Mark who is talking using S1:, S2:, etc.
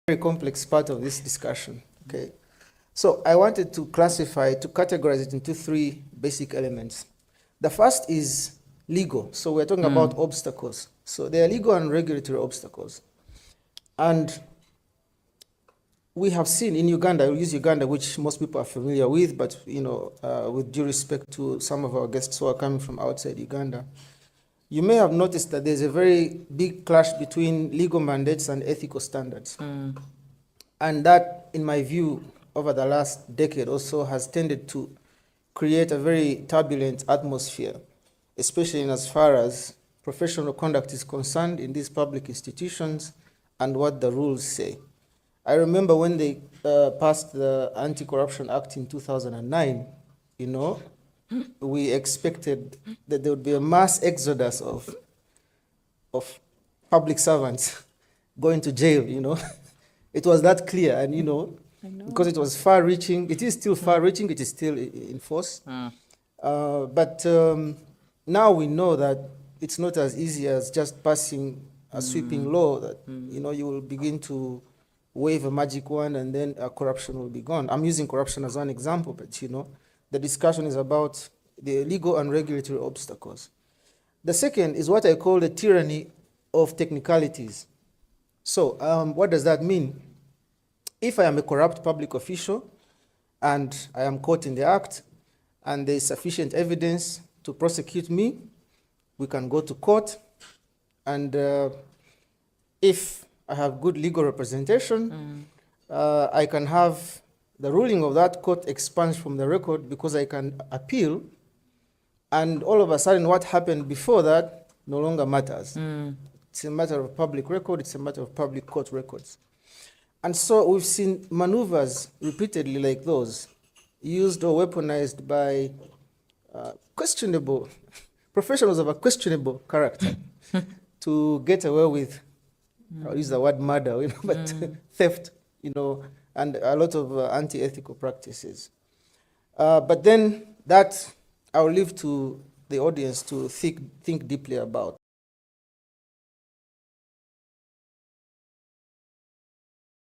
S1: very complex part of this discussion. Okay, so I wanted to categorize it into three basic elements. The first is legal. So we're talking about obstacles. So there are legal and regulatory obstacles. And we have seen in Uganda, we use Uganda, which most people are familiar with, but with due respect to some of our guests who are coming from outside Uganda, you may have noticed that there's a very big clash between legal mandates and ethical standards. And that, in my view, over the last decade or so, has tended to create a very turbulent atmosphere, especially in as far as professional conduct is concerned in these public institutions and what the rules say. I remember when they passed the Anti-Corruption Act in 2009, we expected that there would be a mass exodus of public servants going to jail, It was that clear, and because it was far-reaching, it is still far-reaching, it is still in force. But now we know that it's not as easy as just passing a sweeping law that, you will begin to wave a magic wand and then corruption will be gone. I'm using corruption as one example, but the discussion is about the legal and regulatory obstacles. The second is what I call the tyranny of technicalities. So what does that mean? If I am a corrupt public official and I am caught in the act and there is sufficient evidence to prosecute me, we can go to court, and if I have good legal representation, I can have the ruling of that court expunged from the record because I can appeal, and all of a sudden what happened before that no longer matters. It's a matter of public record, it's a matter of public court records. And so we've seen maneuvers repeatedly like those used or weaponized by questionable professionals of a questionable character to get away with, I'll use the word murder, but theft, and a lot of anti-ethical practices. But then that I'll leave to the audience to think deeply about.